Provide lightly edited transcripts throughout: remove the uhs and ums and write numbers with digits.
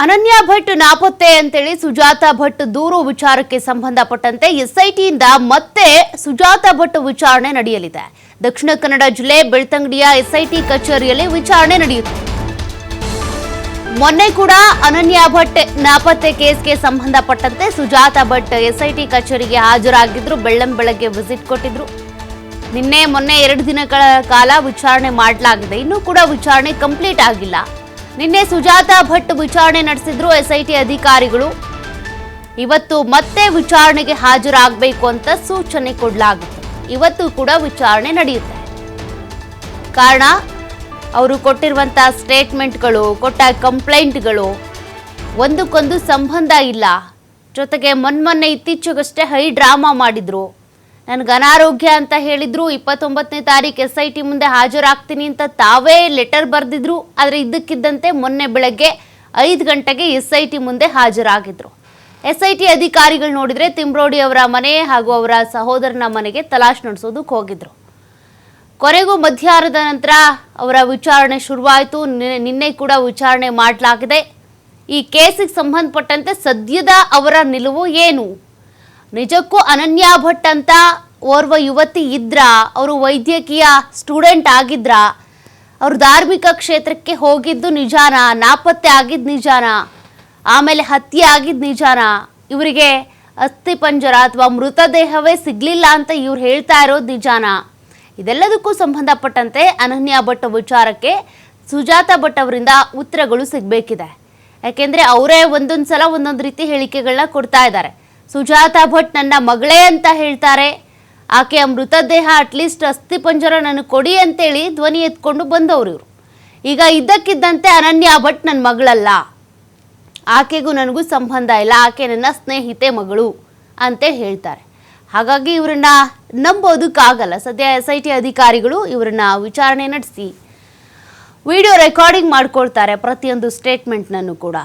ಅನನ್ಯ ಭಟ್ ನಾಪತ್ತೆ ಅಂತೇಳಿ ಸುಜಾತಾ ಭಟ್ ದೂರು ವಿಚಾರಕ್ಕೆ ಸಂಬಂಧಪಟ್ಟಂತೆ ಎಸ್ಐಟಿಯಿಂದ ಮತ್ತೆ ಸುಜಾತಾ ಭಟ್ ವಿಚಾರಣೆ ನಡೆಯಲಿದೆ. ದಕ್ಷಿಣ ಕನ್ನಡ ಜಿಲ್ಲೆ ಬೆಳ್ತಂಗಡಿಯ ಎಸ್ಐಟಿ ಕಚೇರಿಯಲ್ಲಿ ವಿಚಾರಣೆ ನಡೆಯುತ್ತೆ. ಮೊನ್ನೆ ಕೂಡ ಅನನ್ಯ ಭಟ್ ನಾಪತ್ತೆ ಕೇಸ್ಗೆ ಸಂಬಂಧಪಟ್ಟಂತೆ ಸುಜಾತಾ ಭಟ್ ಎಸ್ಐಟಿ ಕಚೇರಿಗೆ ಹಾಜರಾಗಿದ್ರು. ಬೆಳ್ಳಂಬೆಳಗ್ಗೆ ವಿಸಿಟ್ ಕೊಟ್ಟಿದ್ರು. ನಿನ್ನೆ ಮೊನ್ನೆ 2 ದಿನಗಳ ಕಾಲ ವಿಚಾರಣೆ ಮಾಡಲಾಗಿದೆ. ಇನ್ನೂ ಕೂಡ ವಿಚಾರಣೆ ಕಂಪ್ಲೀಟ್ ಆಗಿಲ್ಲ. ನಿನ್ನೆ ಸುಜಾತಾ ಭಟ್ ವಿಚಾರಣೆ ನಡೆಸಿದ್ರು ಎಸ್ಐಟಿ ಅಧಿಕಾರಿಗಳು. ಇವತ್ತು ಮತ್ತೆ ವಿಚಾರಣೆಗೆ ಹಾಜರಾಗಬೇಕು ಅಂತ ಸೂಚನೆ ಕೊಡಲಾಗಿತ್ತು. ಇವತ್ತು ಕೂಡ ವಿಚಾರಣೆ ನಡೆಯುತ್ತೆ. ಕಾರಣ ಅವರು ಕೊಟ್ಟಿರುವಂತಹ ಸ್ಟೇಟ್ಮೆಂಟ್ಗಳು, ಕೊಟ್ಟ ಕಂಪ್ಲೇಂಟ್ಗಳು ಒಂದಕ್ಕೊಂದು ಸಂಬಂಧ ಇಲ್ಲ. ಜೊತೆಗೆ ಮೊನ್ನೆ ಇತ್ತೀಚೆಗಷ್ಟೇ ಹೈ ಡ್ರಾಮಾ ಮಾಡಿದ್ರು. ನನಗೆ ಅನಾರೋಗ್ಯ ಅಂತ ಹೇಳಿದ್ರು. 29ನೇ ತಾರೀಕು ಎಸ್ಐಟಿ ಮುಂದೆ ಹಾಜರಾಗ್ತೀನಿ ಅಂತ ತಾವೇ ಲೆಟರ್ ಬರೆದಿದ್ರು. ಆದರೆ ಇದ್ದಕ್ಕಿದ್ದಂತೆ ಮೊನ್ನೆ ಬೆಳಗ್ಗೆ 5 ಗಂಟೆಗೆ ಎಸ್ಐಟಿ ಮುಂದೆ ಹಾಜರಾಗಿದ್ರು. ಎಸ್ಐಟಿ ಅಧಿಕಾರಿಗಳು ನೋಡಿದ್ರೆ ತಿಮ್ರೋಡಿ ಅವರ ಮನೆ ಹಾಗೂ ಅವರ ಸಹೋದರನ ಮನೆಗೆ ತಲಾಶ್ ನಡೆಸೋದಕ್ಕೆ ಹೋಗಿದ್ರು. ಕೊನೆಗೂ ಮಧ್ಯಾಹ್ನದ ನಂತರ ಅವರ ವಿಚಾರಣೆ ಶುರುವಾಯಿತು. ನಿನ್ನೆ ಕೂಡ ವಿಚಾರಣೆ ಮಾಡಲಾಗಿದೆ. ಈ ಕೇಸಿಗೆ ಸಂಬಂಧಪಟ್ಟಂತೆ ಸದ್ಯದ ಅವರ ನಿಲುವು ಏನು? ನಿಜಕ್ಕೂ ಅನನ್ಯ ಭಟ್ ಅಂತ ಓರ್ವ ಯುವತಿ ಇದ್ರ? ಅವರು ವೈದ್ಯಕೀಯ ಸ್ಟೂಡೆಂಟ್ ಆಗಿದ್ರ? ಅವರು ಧಾರ್ಮಿಕ ಕ್ಷೇತ್ರಕ್ಕೆ ಹೋಗಿದ್ದು ನಿಜಾನ? ನಾಪತ್ತೆ ಆಗಿದ್ದು ನಿಜಾನ? ಆಮೇಲೆ ಹತ್ಯೆ ಆಗಿದ್ದು ನಿಜಾನ? ಇವರಿಗೆ ಅಸ್ಥಿಪಂಜರ ಅಥವಾ ಮೃತದೇಹವೇ ಸಿಗ್ಲಿಲ್ಲ ಅಂತ ಇವ್ರು ಹೇಳ್ತಾ ಇರೋದು ನಿಜಾನ? ಇದೆಲ್ಲದಕ್ಕೂ ಸಂಬಂಧಪಟ್ಟಂತೆ ಅನನ್ಯ ಭಟ್ ವಿಚಾರಕ್ಕೆ ಸುಜಾತಾ ಭಟ್ ಅವರಿಂದ ಉತ್ತರಗಳು ಸಿಗಬೇಕಿದೆ. ಯಾಕೆಂದ್ರೆ ಅವರೇ ಒಂದೊಂದು ಸಲ ಒಂದೊಂದು ರೀತಿ ಹೇಳಿಕೆಗಳನ್ನ ಕೊಡ್ತಾ ಇದ್ದಾರೆ. ಸುಜಾತಾ ಭಟ್ ನನ್ನ ಮಗಳೇ ಅಂತ ಹೇಳ್ತಾರೆ. ಆಕೆಯ ಮೃತದೇಹ ಅಟ್ಲೀಸ್ಟ್ ಅಸ್ಥಿಪಂಜರ ನನಗೆ ಕೊಡಿ ಅಂತೇಳಿ ಧ್ವನಿ ಎತ್ಕೊಂಡು ಬಂದವರು ಇವರು. ಈಗ ಇದ್ದಕ್ಕಿದ್ದಂತೆ ಅನನ್ಯ ಭಟ್ ನನ್ನ ಮಗಳಲ್ಲ, ಆಕೆಗೂ ನನಗೂ ಸಂಬಂಧ ಇಲ್ಲ, ಆಕೆ ನನ್ನ ಸ್ನೇಹಿತೆ ಮಗಳು ಅಂತೇಳಿ ಹೇಳ್ತಾರೆ. ಹಾಗಾಗಿ ಇವರನ್ನ ನಂಬೋದಕ್ಕಾಗಲ್ಲ. ಸದ್ಯ ಎಸ್ಐಟಿ ಅಧಿಕಾರಿಗಳು ಇವರನ್ನ ವಿಚಾರಣೆ ನಡೆಸಿ ವಿಡಿಯೋ ರೆಕಾರ್ಡಿಂಗ್ ಮಾಡ್ಕೊಳ್ತಾರೆ ಪ್ರತಿಯೊಂದು ಸ್ಟೇಟ್ಮೆಂಟ್ನನ್ನು ಕೂಡ.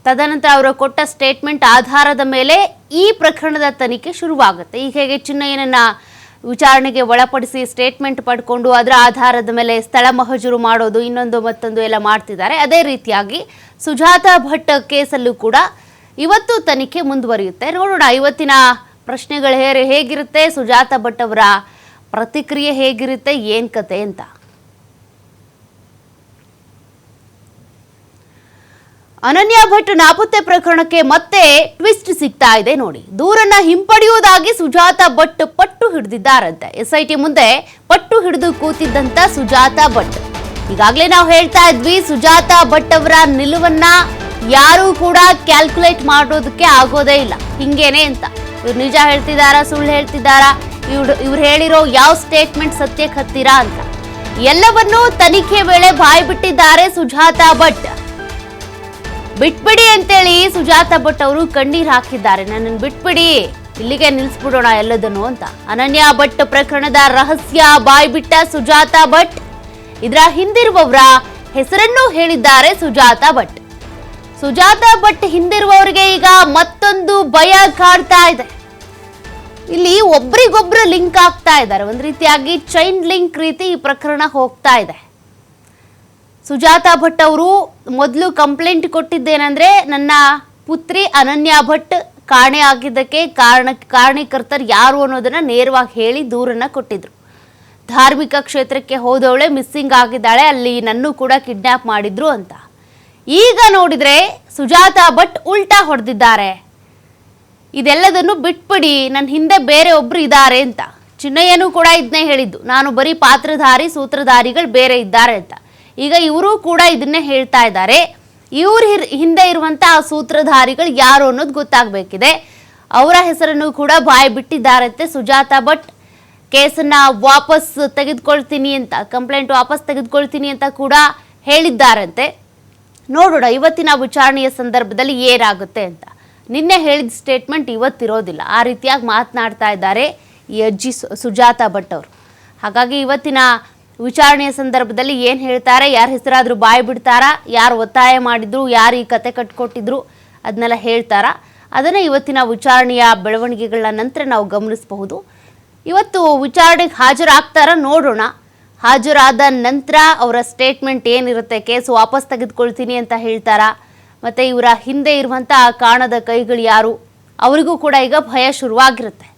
ತದನಂತರ ಅವರು ಕೊಟ್ಟ ಸ್ಟೇಟ್ಮೆಂಟ್ ಆಧಾರದ ಮೇಲೆ ಈ ಪ್ರಕರಣದ ತನಿಖೆ ಶುರುವಾಗುತ್ತೆ. ಈಗ ಹೇಗೆ ಚಿನ್ನಯ್ಯನನ್ನ ವಿಚಾರಣೆಗೆ ಒಳಪಡಿಸಿ ಸ್ಟೇಟ್ಮೆಂಟ್ ಪಡ್ಕೊಂಡು ಅದರ ಆಧಾರದ ಮೇಲೆ ಸ್ಥಳ ಮಹಜೂರು ಮಾಡೋದು, ಇನ್ನೊಂದು ಮತ್ತೊಂದು ಎಲ್ಲ ಮಾಡ್ತಿದ್ದಾರೆ. ಅದೇ ರೀತಿಯಾಗಿ ಸುಜಾತಾ ಭಟ್ ಕೇಸಲ್ಲೂ ಕೂಡ ಇವತ್ತು ತನಿಖೆ ಮುಂದುವರಿಯುತ್ತೆ. ನೋಡೋಣ ಇವತ್ತಿನ ಪ್ರಶ್ನೆಗಳು ಹೇಗಿರುತ್ತೆ, ಸುಜಾತಾ ಭಟ್ ಅವರ ಪ್ರತಿಕ್ರಿಯೆ ಹೇಗಿರುತ್ತೆ, ಏನ್ ಕತೆ ಅಂತ. ಅನನ್ಯ ಭಟ್ ನಾಪತ್ತೆ ಪ್ರಕರಣಕ್ಕೆ ಮತ್ತೆ ಟ್ವಿಸ್ಟ್ ಸಿಗ್ತಾ ಇದೆ ನೋಡಿ. ದೂರನ್ನ ಹಿಂಪಡೆಯುವುದಾಗಿ ಸುಜಾತಾ ಭಟ್ ಪಟ್ಟು ಹಿಡಿದಿದ್ದಾರಂತೆ. ಎಸ್ಐಟಿ ಮುಂದೆ ಪಟ್ಟು ಹಿಡಿದು ಕೂತಿದ್ದಂತ ಸುಜಾತಾ ಭಟ್. ಈಗಾಗಲೇ ನಾವು ಹೇಳ್ತಾ ಇದ್ವಿ, ಸುಜಾತಾ ಭಟ್ ಅವರ ನಿಲುವನ್ನ ಯಾರು ಕೂಡ ಕ್ಯಾಲ್ಕುಲೇಟ್ ಮಾಡೋದಕ್ಕೆ ಆಗೋದೇ ಇಲ್ಲ, ಹಿಂಗೇನೆ ಅಂತ. ಇವ್ರು ನಿಜ ಹೇಳ್ತಿದಾರಾ, ಸುಳ್ಳು ಹೇಳ್ತಿದಾರಾ, ಇವ್ರು ಹೇಳಿರೋ ಯಾವ ಸ್ಟೇಟ್ಮೆಂಟ್ ಸತ್ಯಕ್ಕೆ ಹತ್ತಿರಾ ಅಂತ ಎಲ್ಲವನ್ನೂ ತನಿಖೆ ವೇಳೆ ಬಾಯಿ ಬಿಟ್ಟಿದ್ದಾರೆ ಸುಜಾತಾ ಭಟ್. ಬಿಟ್ಬಿಡಿ ಅಂತೇಳಿ ಸುಜಾತಾ ಭಟ್ ಅವರು ಕಣ್ಣೀರ್ ಹಾಕಿದ್ದಾರೆ. ನನ್ನನ್ನು ಬಿಟ್ಬಿಡಿ, ಇಲ್ಲಿಗೆ ನಿಲ್ಸ್ಬಿಡೋಣ ಎಲ್ಲದನ್ನು ಅಂತ. ಅನನ್ಯ ಭಟ್ ಪ್ರಕರಣದ ರಹಸ್ಯ ಬಾಯಿ ಬಿಟ್ಟ ಸುಜಾತಾ ಭಟ್. ಇದರ ಹಿಂದಿರುವವರ ಹೆಸರನ್ನು ಹೇಳಿದ್ದಾರೆ ಸುಜಾತಾ ಭಟ್. ಸುಜಾತಾ ಭಟ್ ಹಿಂದಿರುವವರಿಗೆ ಈಗ ಮತ್ತೊಂದು ಭಯ ಕಾಡ್ತಾ ಇದೆ. ಇಲ್ಲಿ ಒಬ್ರಿಗೊಬ್ರು ಲಿಂಕ್ ಆಗ್ತಾ ಇದ್ದಾರೆ. ಒಂದ್ ರೀತಿಯಾಗಿ ಚೈನ್ ಲಿಂಕ್ ರೀತಿ ಈ ಪ್ರಕರಣ ಹೋಗ್ತಾ ಇದೆ. ಸುಜಾತಾ ಭಟ್ ಅವರು ಮೊದಲು ಕಂಪ್ಲೇಂಟ್ ಕೊಟ್ಟಿದ್ದೇನೆಂದ್ರೆ, ನನ್ನ ಪುತ್ರಿ ಅನನ್ಯ ಭಟ್ ಕಾಣೆ ಆಗಿದ್ದಕ್ಕೆ ಕಾರಣೀಕರ್ತರು ಯಾರು ಅನ್ನೋದನ್ನ ನೇರವಾಗಿ ಹೇಳಿ ದೂರನ್ನ ಕೊಟ್ಟಿದ್ರು. ಧಾರ್ಮಿಕ ಕ್ಷೇತ್ರಕ್ಕೆ ಹೋದವಳೆ ಮಿಸ್ಸಿಂಗ್ ಆಗಿದ್ದಾಳೆ, ಅಲ್ಲಿ ನನ್ನೂ ಕೂಡ ಕಿಡ್ನಾಪ್ ಮಾಡಿದ್ರು ಅಂತ. ಈಗ ನೋಡಿದ್ರೆ ಸುಜಾತಾ ಭಟ್ ಉಲ್ಟಾ ಹೊಡೆದಿದ್ದಾರೆ. ಇದೆಲ್ಲದನ್ನು ಬಿಟ್ಬಿಡಿ, ನನ್ನ ಹಿಂದೆ ಬೇರೆ ಒಬ್ರು ಇದ್ದಾರೆ ಅಂತ. ಚಿನ್ನಯ್ಯನೂ ಕೂಡ ಇದನ್ನೇ ಹೇಳಿದ್ದು, ನಾನು ಬರೀ ಪಾತ್ರಧಾರಿ, ಸೂತ್ರಧಾರಿಗಳು ಬೇರೆ ಇದ್ದಾರೆ ಅಂತ. ಈಗ ಇವರು ಕೂಡ ಇದನ್ನೇ ಹೇಳ್ತಾ ಇದ್ದಾರೆ. ಇವ್ರ ಹಿಂದೆ ಇರುವಂತಹ ಸೂತ್ರಧಾರಿಗಳು ಯಾರು ಅನ್ನೋದು ಗೊತ್ತಾಗಬೇಕಿದೆ. ಅವರ ಹೆಸರನ್ನು ಕೂಡ ಬಾಯಿ ಬಿಟ್ಟಿದ್ದಾರಂತೆ ಸುಜಾತಾ ಭಟ್. ಕೇಸನ್ನ ವಾಪಸ್ ತೆಗೆದುಕೊಳ್ತೀನಿ ಅಂತ, ಕಂಪ್ಲೇಂಟ್ ವಾಪಸ್ ತೆಗೆದುಕೊಳ್ತೀನಿ ಅಂತ ಕೂಡ ಹೇಳಿದ್ದಾರಂತೆ. ನೋಡೋಣ ಇವತ್ತಿನ ವಿಚಾರಣೆಯ ಸಂದರ್ಭದಲ್ಲಿ ಏನಾಗುತ್ತೆ ಅಂತ. ನಿನ್ನೆ ಹೇಳಿದ ಸ್ಟೇಟ್ಮೆಂಟ್ ಇವತ್ತಿರೋದಿಲ್ಲ, ಆ ರೀತಿಯಾಗಿ ಮಾತನಾಡ್ತಾ ಇದ್ದಾರೆ ಈ ಅಜ್ಜಿ ಸುಜಾತಾ ಭಟ್ ಅವರು. ಹಾಗಾಗಿ ಇವತ್ತಿನ ವಿಚಾರಣೆಯ ಸಂದರ್ಭದಲ್ಲಿ ಏನು ಹೇಳ್ತಾರೆ, ಯಾರ ಹೆಸರಾದರೂ ಬಾಯಿ ಬಿಡ್ತಾರಾ, ಯಾರು ಒತ್ತಾಯ ಮಾಡಿದ್ರು, ಯಾರು ಈ ಕತೆ ಕಟ್ಕೊಟ್ಟಿದ್ರು ಅದನ್ನೆಲ್ಲ ಹೇಳ್ತಾರಾ, ಅದನ್ನೇ ಇವತ್ತಿನ ವಿಚಾರಣೆಯ ಬೆಳವಣಿಗೆಗಳ ನಂತರ ನಾವು ಗಮನಿಸಬಹುದು. ಇವತ್ತು ವಿಚಾರಣೆಗೆ ಹಾಜರಾಗ್ತಾರ ನೋಡೋಣ. ಹಾಜರಾದ ನಂತರ ಅವರ ಸ್ಟೇಟ್ಮೆಂಟ್ ಏನಿರುತ್ತೆ, ಕೇಸ್ ವಾಪಸ್ ತೆಗೆದುಕೊಳ್ತೀನಿ ಅಂತ ಹೇಳ್ತಾರಾ, ಮತ್ತೆ ಇವರ ಹಿಂದೆ ಇರುವಂತ ಕಾಣದ ಕೈಗಳು ಯಾರು, ಅವರಿಗೂ ಕೂಡ ಈಗ ಭಯ ಶುರುವಾಗಿರುತ್ತೆ.